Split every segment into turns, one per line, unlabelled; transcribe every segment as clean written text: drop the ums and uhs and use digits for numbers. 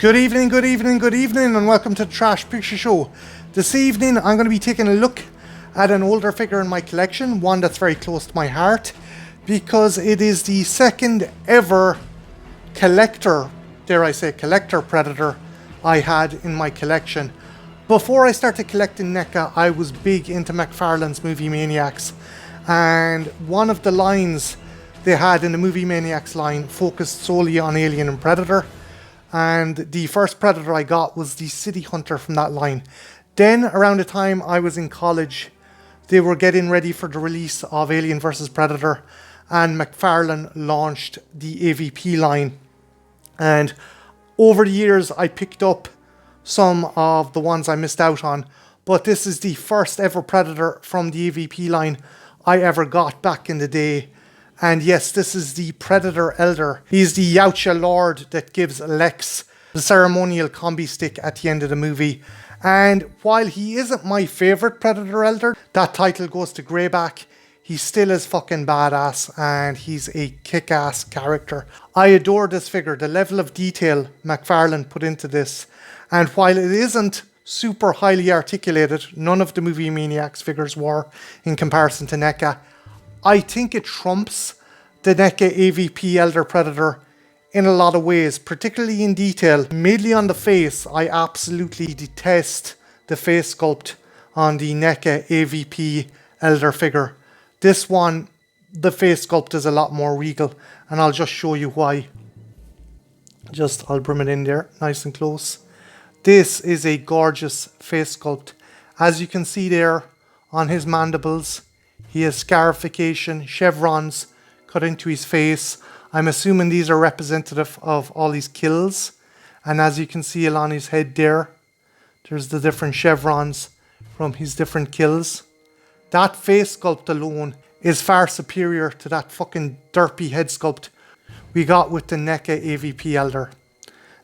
Good evening, good evening, good evening, and welcome to the Trash Picture Show. This evening I'm going to be taking a look at an older figure in my collection, one that's very close to my heart, because it is the second ever collector, dare I say collector Predator I had in my collection. Before I started collecting NECA, I was big into McFarlane's Movie Maniacs, and one of the lines they had in the Movie Maniacs line focused solely on Alien and Predator. And the first Predator I got was the City Hunter from that line. Then, around the time I was in college, they were getting ready for the release of Alien vs Predator, and McFarlane launched the AVP line. And over the years, I picked up some of the ones I missed out on, but this is the first ever Predator from the AVP line I ever got back in the day. And yes, this is the Predator Elder. He's the Yautja Lord that gives Lex the ceremonial combi stick at the end of the movie. And while he isn't my favourite Predator Elder, that title goes to Greyback. He still is fucking badass and he's a kick-ass character. I adore this figure, the level of detail McFarlane put into this. And while it isn't super highly articulated, none of the Movie Maniacs figures were in comparison to NECA, I think it trumps the NECA AVP Elder Predator in a lot of ways, particularly in detail. Mainly on the face, I absolutely detest the face sculpt on the NECA AVP Elder figure. This one, the face sculpt is a lot more regal, and I'll just show you why. I'll bring it in there, nice and close. This is a gorgeous face sculpt. As you can see there on his mandibles, he has scarification, chevrons cut into his face. I'm assuming these are representative of all his kills. And as you can see along his head there, there's the different chevrons from his different kills. That face sculpt alone is far superior to that fucking derpy head sculpt we got with the NECA AVP Elder.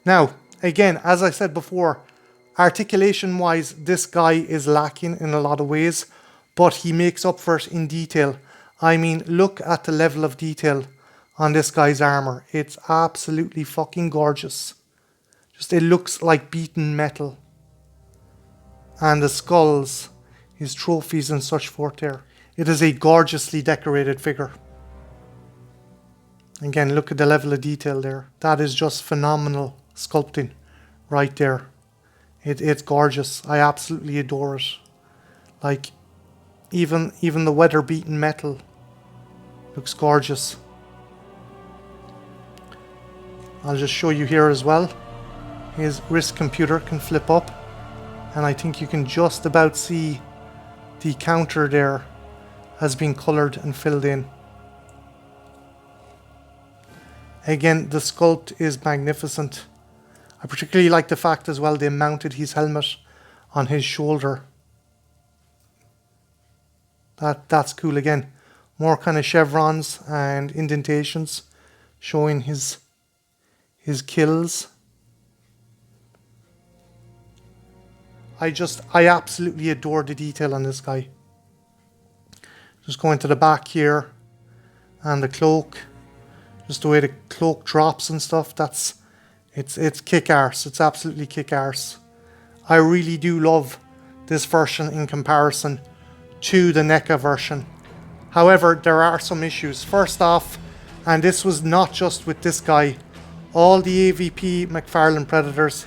Now, again, as I said before, articulation-wise, this guy is lacking in a lot of ways, but he makes up for it in detail. I mean, look at the level of detail on this guy's armor. It's absolutely fucking gorgeous. It looks like beaten metal. And the skulls, his trophies and such forth there. It is a gorgeously decorated figure. Again, look at the level of detail there. That is just phenomenal sculpting right there. It's gorgeous. I absolutely adore it. Like, even the weather beaten metal looks gorgeous. I'll just show you here as well. His wrist computer can flip up, and I think you can just about see the counter there has been coloured and filled in. Again, the sculpt is magnificent. I particularly like the fact as well they mounted his helmet on his shoulder. That's cool. Again, more kind of chevrons and indentations showing his kills. I absolutely adore the detail on this guy. Just going to the back here and the cloak, just the way the cloak drops and stuff. It's kick arse. It's absolutely kick arse. I really do love this version in comparison to the NECA version. However, there are some issues. First off, and this was not just with this guy, all the AVP McFarlane Predators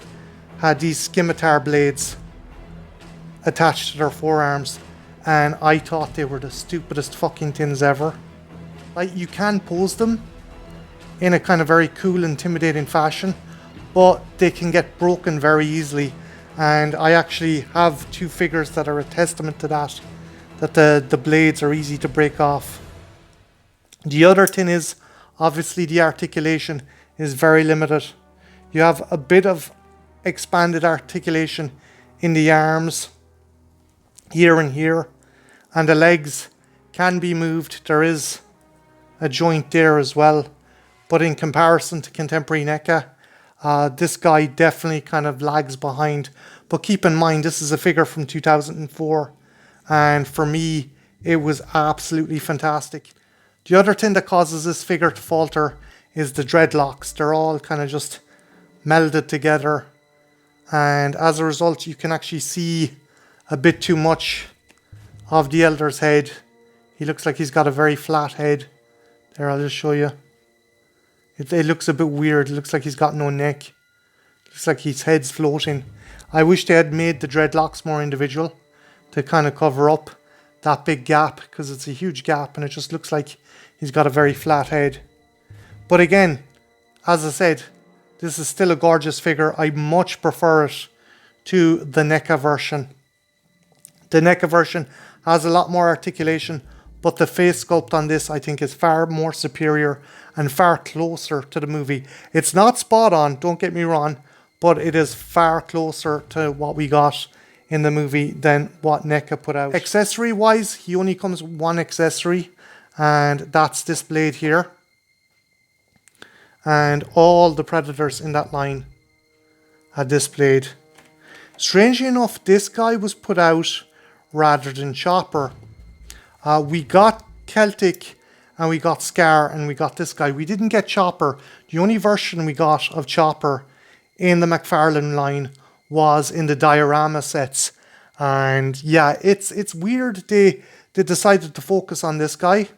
had these scimitar blades attached to their forearms, and I thought they were the stupidest fucking things ever. Like, you can pose them in a kind of very cool, intimidating fashion, but they can get broken very easily, and I actually have two figures that are a testament to that the blades are easy to break off. The other thing is, obviously the articulation is very limited. You have a bit of expanded articulation in the arms, here and here, and the legs can be moved. There is a joint there as well, but in comparison to contemporary NECA, this guy definitely kind of lags behind. But keep in mind, this is a figure from 2004. And for me, it was absolutely fantastic. The other thing that causes this figure to falter is the dreadlocks. They're all kind of just melded together, and as a result you can actually see a bit too much of the elder's head. He looks like he's got a very flat head. There, I'll just show you. It looks a bit weird. It looks like he's got no neck. Looks like his head's floating. I wish they had made the dreadlocks more individual to kind of cover up that big gap, because it's a huge gap and it just looks like he's got a very flat head. But again, as I said, this is still a gorgeous figure. I much prefer it to the NECA version. The NECA version has a lot more articulation, but the face sculpt on this I think is far more superior and far closer to the movie. It's not spot on, don't get me wrong, but it is far closer to what we got in the movie than what NECA put out. Accessory wise, he only comes with one accessory, and that's displayed here. And all the Predators in that line are displayed. Strangely enough, this guy was put out rather than Chopper. We got Celtic and we got Scar and we got this guy. We didn't get Chopper. The only version we got of Chopper in the McFarlane line was in the diorama sets. And yeah, it's weird they decided to focus on this guy,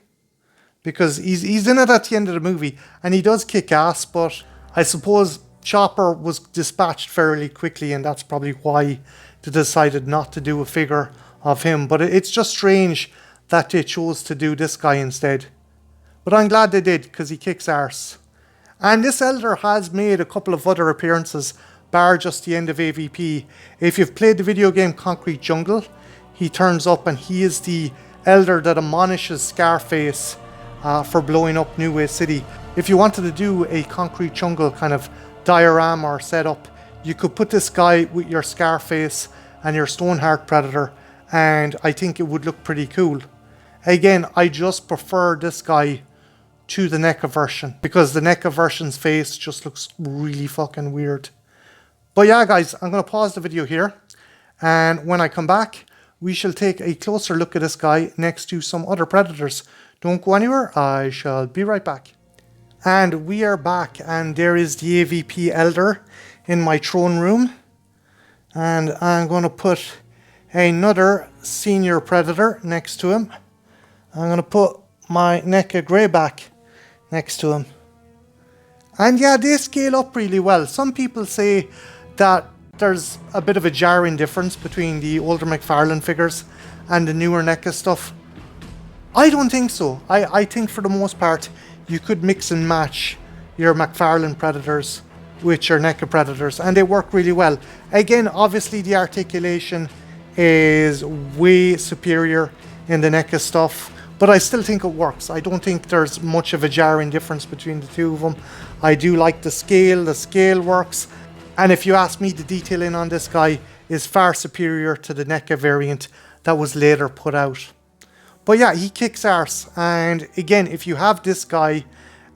because he's in it at the end of the movie and he does kick ass, but I suppose Chopper was dispatched fairly quickly and that's probably why they decided not to do a figure of him. But it's just strange that they chose to do this guy instead. But I'm glad they did, because he kicks arse. And this elder has made a couple of other appearances, bar just the end of AVP. If you've played the video game Concrete Jungle, he turns up and he is the elder that admonishes Scarface for blowing up New Way City. If you wanted to do a Concrete Jungle kind of diorama or setup, you could put this guy with your Scarface and your Stoneheart Predator, and I think it would look pretty cool. Again, I just prefer this guy to the NECA version, because the NECA version's face just looks really fucking weird. But yeah guys, I'm going to pause the video here, and when I come back we shall take a closer look at this guy next to some other Predators. Don't go anywhere, I shall be right back. And we are back, and there is the AVP Elder in my throne room, and I'm going to put another senior Predator next to him. I'm going to put my NECA Greyback next to him. And yeah, they scale up really well. Some people say that there's a bit of a jarring difference between the older McFarlane figures and the newer NECA stuff. I don't think so. I think for the most part you could mix and match your McFarlane Predators with your NECA Predators and they work really well. Again, obviously the articulation is way superior in the NECA stuff, but I still think it works. I don't think there's much of a jarring difference between the two of them. I do like the scale works, and if you ask me, the detailing on this guy is far superior to the NECA variant that was later put out. But yeah, he kicks arse, and again, if you have this guy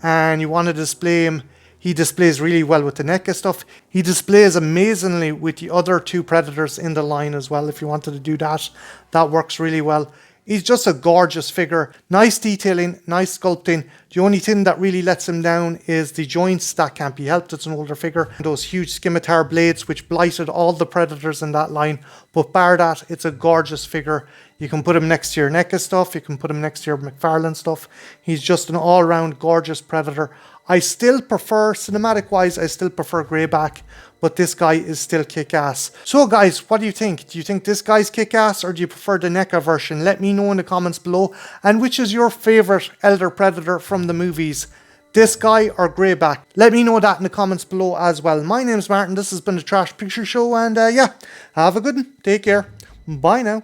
and you want to display him, he displays really well with the NECA stuff. He displays amazingly with the other two Predators in the line as well. If you wanted to do that, that works really well. He's just a gorgeous figure. Nice detailing, nice sculpting. The only thing that really lets him down is the joints. That can't be helped, it's an older figure. Those huge scimitar blades which blighted all the Predators in that line. But bar that, it's a gorgeous figure. You can put him next to your NECA stuff, you can put him next to your McFarlane stuff. He's just an all-round gorgeous Predator. I still prefer, cinematic wise, I still prefer Greyback, but this guy is still kick-ass. So guys, what do you think? Do you think this guy's kick-ass, or do you prefer the NECA version? Let me know in the comments below. And which is your favourite Elder Predator from the movies? This guy or Greyback? Let me know that in the comments below as well. My name's Martin, this has been the Trash Picture Show, and yeah, have a good one. Take care. Bye now.